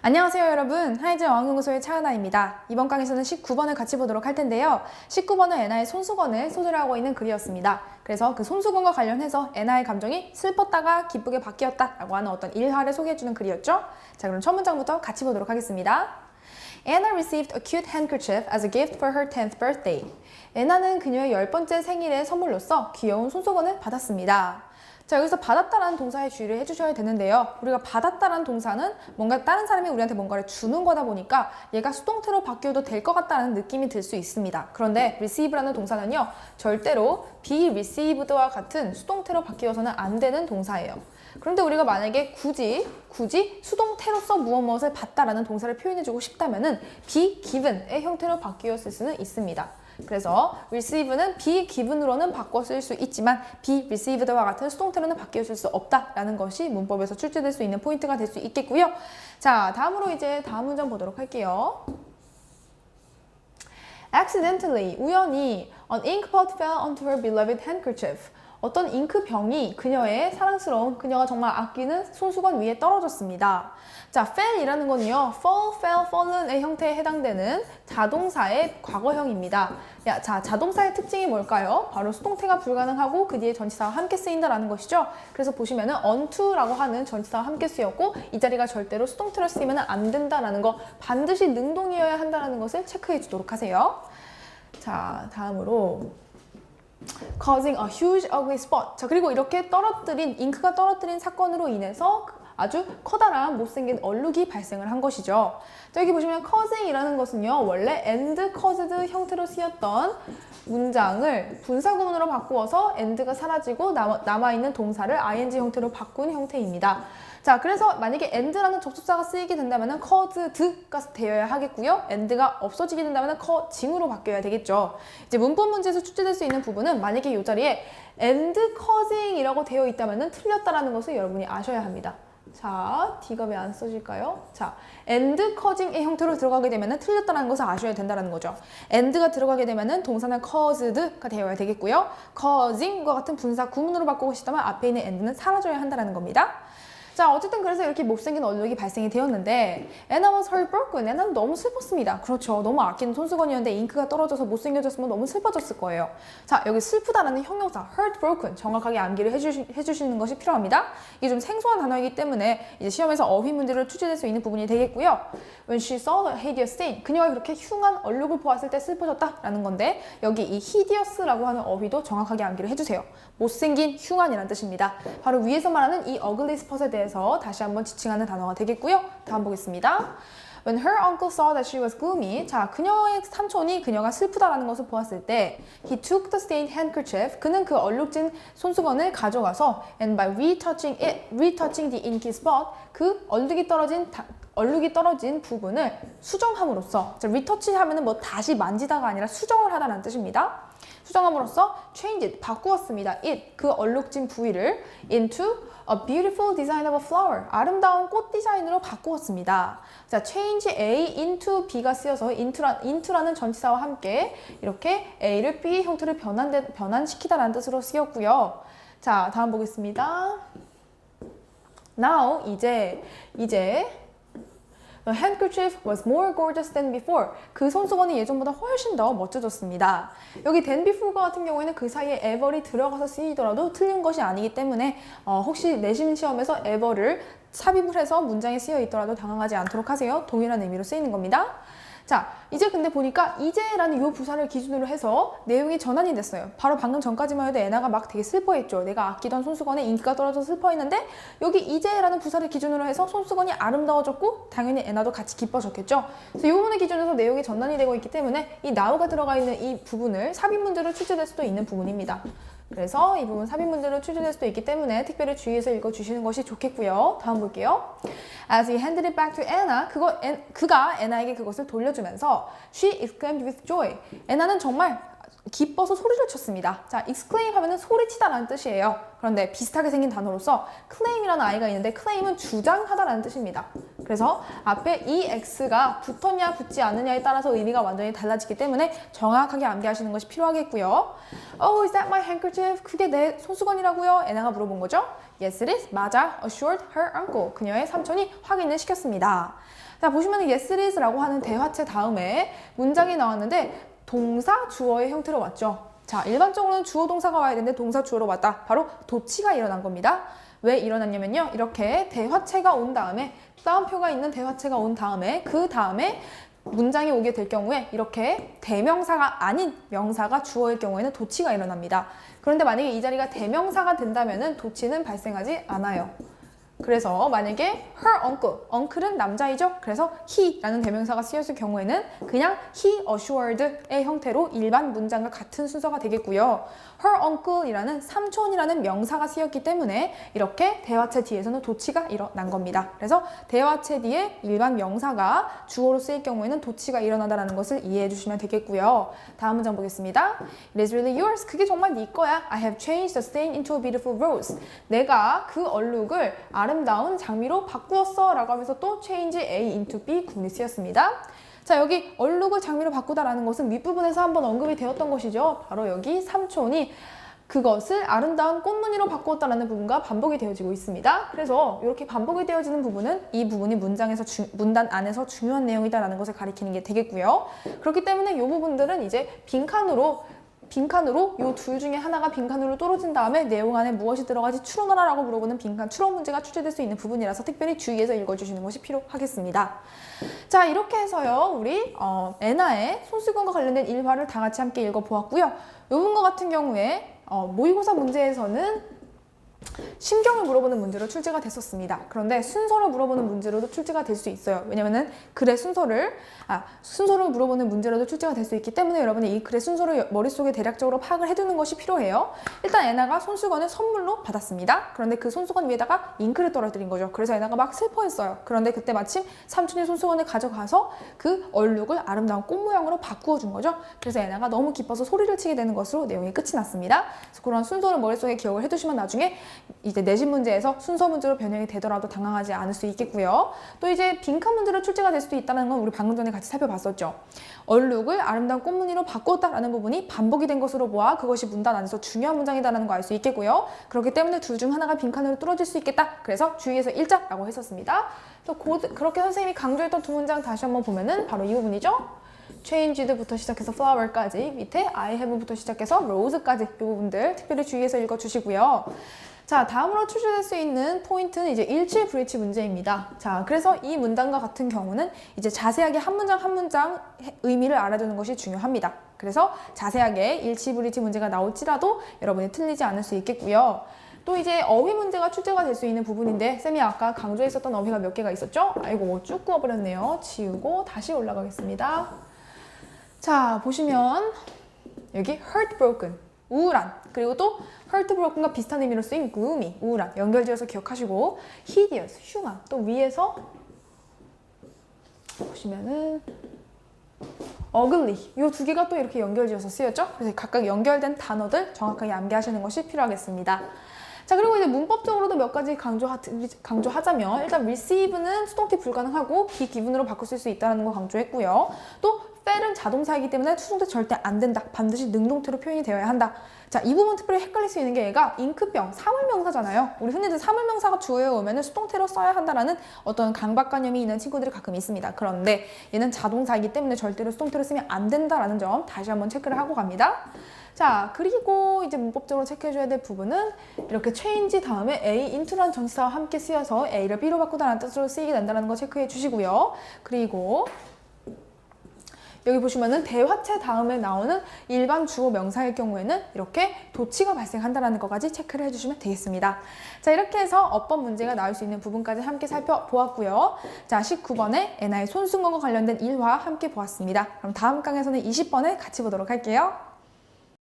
안녕하세요 여러분, 하이즈 어학연구소의 차은아입니다. 이번 강의에서는 19번을 같이 보도록 할 텐데요. 19번은 애나의 손수건을 소재로 하고 있는 글이었습니다. 그래서 그 손수건과 관련해서 애나의 감정이 슬펐다가 기쁘게 바뀌었다 라고 하는 어떤 일화를 소개해주는 글이었죠. 자, 그럼 첫 문장부터 같이 보도록 하겠습니다. Anna received a cute handkerchief as a gift for her 10th birthday. 애나는 그녀의 10번째 생일의 선물로서 귀여운 손수건을 받았습니다. 자, 여기서 받았다라는 동사에 주의를 해주셔야 되는데요. 우리가 받았다라는 동사는 뭔가 다른 사람이 우리한테 뭔가를 주는 거다 보니까 얘가 수동태로 바뀌어도 될 것 같다는 느낌이 들 수 있습니다. 그런데 receive라는 동사는요, 절대로 be received와 같은 수동태로 바뀌어서는 안 되는 동사예요. 그런데 우리가 만약에 굳이 수동태로서 무엇을 받다라는 동사를 표현해주고 싶다면은 be given의 형태로 바뀌었을 수는 있습니다. 그래서 receive는 be given으로는 바꿔 쓸 수 있지만 be received와 같은 수동태로는 바뀌어 쓸 수 없다라는 것이 문법에서 출제될 수 있는 포인트가 될 수 있겠고요. 자, 다음으로 이제 다음 문장 보도록 할게요. Accidentally, 우연히 an ink pot fell onto her beloved handkerchief. 어떤 잉크병이 그녀의 사랑스러운, 그녀가 정말 아끼는 손수건 위에 떨어졌습니다. 자, fell이라는 건요, fall, fell, fallen의 형태에 해당되는 자동사의 과거형입니다. 자, 자동사의 특징이 뭘까요? 바로 수동태가 불가능하고 그 뒤에 전치사와 함께 쓰인다라는 것이죠. 그래서 보시면은 onto라고 하는 전치사와 함께 쓰였고 이 자리가 절대로 수동태로 쓰이면 안 된다라는 거, 반드시 능동이어야 한다는 것을 체크해 주도록 하세요. 자, 다음으로 causing a huge ugly spot. 자, 그리고 이렇게 잉크가 떨어뜨린 사건으로 인해서 아주 커다란 못생긴 얼룩이 발생을 한 것이죠. 자, 여기 보시면 causing이라는 것은요, 원래 and caused 형태로 쓰였던 문장을 분사구문으로 바꾸어서 and가 사라지고 남아있는 동사를 ing 형태로 바꾼 형태입니다. 자, 그래서 만약에 and라는 접속사가 쓰이게 된다면 caused가 되어야 하겠고요. and가 없어지게 된다면 causing으로 바뀌어야 되겠죠. 이제 문법 문제에서 출제될 수 있는 부분은 만약에 이 자리에 and causing이라고 되어 있다면 틀렸다라는 것을 여러분이 아셔야 합니다. 자, D가 왜 안 써질까요? 자, and causing의 형태로 들어가게 되면 틀렸다는 것을 아셔야 된다는 거죠. and가 들어가게 되면 동사는 caused가 되어야 되겠고요. causing과 같은 분사 구문으로 바꾸고 싶다면 앞에 있는 and는 사라져야 한다는 겁니다. 자, 어쨌든 그래서 이렇게 못생긴 얼룩이 발생이 되었는데 Anna was heartbroken. 애나는 너무 슬펐습니다. 그렇죠. 너무 아끼는 손수건이었는데 잉크가 떨어져서 못생겨졌으면 너무 슬퍼졌을 거예요. 자, 여기 슬프다라는 형용사 heartbroken 정확하게 암기를 해주시는 것이 필요합니다. 이게 좀 생소한 단어이기 때문에 이제 시험에서 어휘 문제로 출제될 수 있는 부분이 되겠고요. When she saw the hideous stain. 그녀가 그렇게 흉한 얼룩을 보았을 때 슬퍼졌다라는 건데 여기 이 hideous라고 하는 어휘도 정확하게 암기를 해주세요. 못생긴, 흉한이라는 뜻입니다. 바로 위에서 말하는 이 ugly spot에 대해서 다시 한번 지칭하는 단어가 되겠고요. 다음 보겠습니다. When her uncle saw that she was gloomy, 자, 그녀의 삼촌이 그녀가 슬프다라는 것을 보았을 때 he took the stained handkerchief, 그는 그 얼룩진 손수건을 가져가서 and by retouching the inky spot, 그 얼룩이 떨어진 부분을 수정함으로써, 자, retouch 하면은 뭐 다시 만지다가 아니라 수정을 하다는 뜻입니다. 수정함으로써 change it, 바꾸었습니다. it, 그 얼룩진 부위를 into a beautiful design of a flower, 아름다운 꽃 디자인으로 바꾸었습니다. 자, change A into B가 쓰여서 into라는 전치사와 함께 이렇게 A를 B 형태로 변환시키다라는 뜻으로 쓰였고요. 자, 다음 보겠습니다. Now, 이제 The handkerchief was more gorgeous than before. 그 손수건이 예전보다 훨씬 더 멋져졌습니다. 여기 than before과 같은 경우에는 그 사이에 ever이 들어가서 쓰이더라도 틀린 것이 아니기 때문에 혹시 내신 시험에서 ever를 삽입을 해서 문장에 쓰여 있더라도 당황하지 않도록 하세요. 동일한 의미로 쓰이는 겁니다. 자, 이제 근데 보니까 이제라는 이 부사를 기준으로 해서 내용이 전환이 됐어요. 바로 방금 전까지만 해도 애나가 막 되게 슬퍼했죠. 내가 아끼던 손수건에 잉크가 떨어져서 슬퍼했는데 여기 이제라는 부사를 기준으로 해서 손수건이 아름다워졌고 당연히 애나도 같이 기뻐졌겠죠. 그래서 이 부분을 기준으로 내용이 전환이 되고 있기 때문에 이 now가 들어가 있는 이 부분을 삽입 문제로 출제될 수도 있는 부분입니다. 그래서 이 부분 삽입 문제로 출제될 수도 있기 때문에 특별히 주의해서 읽어주시는 것이 좋겠고요. 다음 볼게요. As he handed it back to Anna, 그가 애나에게 그것을 돌려주면서 she exclaimed with joy. 애나는 정말 기뻐서 소리를 쳤습니다. 자, exclaim 하면은 소리치다라는 뜻이에요. 그런데 비슷하게 생긴 단어로서 claim이라는 아이가 있는데 claim은 주장하다라는 뜻입니다. 그래서 앞에 이 x가 붙었냐 붙지 않느냐에 따라서 의미가 완전히 달라지기 때문에 정확하게 암기하시는 것이 필요하겠고요. Oh, is that my handkerchief? 그게 내 손수건이라고요? 애나가 물어본 거죠. Yes, it is. 맞아. Assured her uncle. 그녀의 삼촌이 확인을 시켰습니다. 자, 보시면 Yes, it is라고 하는 대화체 다음에 문장이 나왔는데 동사, 주어의 형태로 왔죠. 자, 일반적으로는 주어 동사가 와야 되는데 동사, 주어로 왔다. 바로 도치가 일어난 겁니다. 왜 일어났냐면요. 이렇게 대화체가 온 다음에 따옴표가 있는 대화체가 온 다음에 그 다음에 문장이 오게 될 경우에 이렇게 대명사가 아닌 명사가 주어일 경우에는 도치가 일어납니다. 그런데 만약에 이 자리가 대명사가 된다면 도치는 발생하지 않아요. 그래서 만약에 her uncle, uncle은 남자이죠? 그래서 he라는 대명사가 쓰였을 경우에는 그냥 he assured의 형태로 일반 문장과 같은 순서가 되겠고요. her uncle이라는 삼촌이라는 명사가 쓰였기 때문에 이렇게 대화체 뒤에서는 도치가 일어난 겁니다. 그래서 대화체 뒤에 일반 명사가 주어로 쓰일 경우에는 도치가 일어나다라는 것을 이해해 주시면 되겠고요. 다음 문장 보겠습니다. It is really yours. 그게 정말 네 거야. I have changed the stain into a beautiful rose. 내가 그 얼룩을 아름다운 장미로 바꾸었어 라고 하면서 또 change A into B 구문이 쓰였습니다. 자, 여기 얼룩을 장미로 바꾸다라는 것은 윗부분에서 한번 언급이 되었던 것이죠. 바로 여기 삼촌이 그것을 아름다운 꽃무늬로 바꾸었다라는 부분과 반복이 되어지고 있습니다. 그래서 이렇게 반복이 되어지는 부분은 이 부분이 문단 안에서 중요한 내용이다라는 것을 가리키는 게 되겠고요. 그렇기 때문에 이 부분들은 이제 빈칸으로 이 둘 중에 하나가 빈칸으로 떨어진 다음에 내용 안에 무엇이 들어가지 추론하라라고 물어보는 빈칸 추론 문제가 출제될 수 있는 부분이라서 특별히 주의해서 읽어주시는 것이 필요하겠습니다. 자, 이렇게 해서요 우리 애나의 손수건과 관련된 일화를 다 같이 함께 읽어보았고요. 이 부분과 같은 경우에 모의고사 문제에서는 심경을 물어보는 문제로 출제가 됐었습니다. 그런데 순서를 물어보는 문제로도 출제가 될 수 있어요. 왜냐면은 글의 순서를 물어보는 문제로도 출제가 될 수 있기 때문에 여러분이 이 글의 순서를 머릿속에 대략적으로 파악을 해두는 것이 필요해요. 일단 애나가 손수건을 선물로 받았습니다. 그런데 그 손수건 위에다가 잉크를 떨어뜨린 거죠. 그래서 애나가 막 슬퍼했어요. 그런데 그때 마침 삼촌이 손수건을 가져가서 그 얼룩을 아름다운 꽃 모양으로 바꾸어 준 거죠. 그래서 애나가 너무 기뻐서 소리를 치게 되는 것으로 내용이 끝이 났습니다. 그래서 그런 순서를 머릿속에 기억을 해두시면 나중에 이제 내신 문제에서 순서 문제로 변형이 되더라도 당황하지 않을 수 있겠고요. 또 이제 빈칸 문제로 출제가 될 수도 있다는 건 우리 방금 전에 같이 살펴봤었죠. 얼룩을 아름다운 꽃무늬로 바꾸었다라는 부분이 반복이 된 것으로 보아 그것이 문단 안에서 중요한 문장이다라는 거 알 수 있겠고요. 그렇기 때문에 둘 중 하나가 빈칸으로 뚫어질 수 있겠다. 그래서 주의해서 읽자라고 했었습니다. 그래서 그렇게 선생님이 강조했던 두 문장 다시 한번 보면은 바로 이 부분이죠. changed부터 시작해서 flower까지 밑에 I have부터 시작해서 rose까지 이 부분들 특별히 주의해서 읽어주시고요. 자, 다음으로 출제될 수 있는 포인트는 이제 일치 브리치 문제입니다. 자, 그래서 이 문단과 같은 경우는 이제 자세하게 한 문장 한 문장 의미를 알아두는 것이 중요합니다. 그래서 자세하게 일치 브리치 문제가 나올지라도 여러분이 틀리지 않을 수 있겠고요. 또 이제 어휘 문제가 출제가 될 수 있는 부분인데 쌤이 아까 강조했었던 어휘가 몇 개가 있었죠? 아이고 쭉 구워버렸네요. 지우고 다시 올라가겠습니다. 자, 보시면 여기 heartbroken, 우울한, 그리고 또 heartbroken과 비슷한 의미로 쓰인 gloomy, 우울한, 연결지어서 기억하시고 hideous, 흉한, 또 위에서 보시면은 ugly, 이 두 개가 또 이렇게 연결지어서 쓰였죠? 그래서 각각 연결된 단어들 정확하게 암기하시는 것이 필요하겠습니다. 자, 그리고 이제 문법적으로도 몇 가지 강조하자면 일단 receive는 수동태 불가능하고 be given으로 바꿀 수 있다는 거 강조했고요. 또 fell은 자동사이기 때문에 수동태 절대 안 된다. 반드시 능동태로 표현이 되어야 한다. 자, 이 부분 특별히 헷갈릴 수 있는 게 얘가 잉크병, 사물명사잖아요. 우리 흔히들 사물명사가 주어에 오면 수동태로 써야 한다라는 어떤 강박관념이 있는 친구들이 가끔 있습니다. 그런데 얘는 자동사이기 때문에 절대로 수동태로 쓰면 안 된다라는 점 다시 한번 체크를 하고 갑니다. 자, 그리고 이제 문법적으로 체크해줘야 될 부분은 이렇게 change 다음에 A into라는 전치사와 함께 쓰여서 A를 B로 바꾸다라는 뜻으로 쓰이게 된다는 거 체크해 주시고요. 그리고 여기 보시면은 대화체 다음에 나오는 일반 주어 명사일 경우에는 이렇게 도치가 발생한다는 것까지 체크를 해주시면 되겠습니다. 자, 이렇게 해서 어법 문제가 나올 수 있는 부분까지 함께 살펴보았고요. 자, 19번에 애나의 손수건과 관련된 일화 함께 보았습니다. 그럼 다음 강에서는 20번을 같이 보도록 할게요.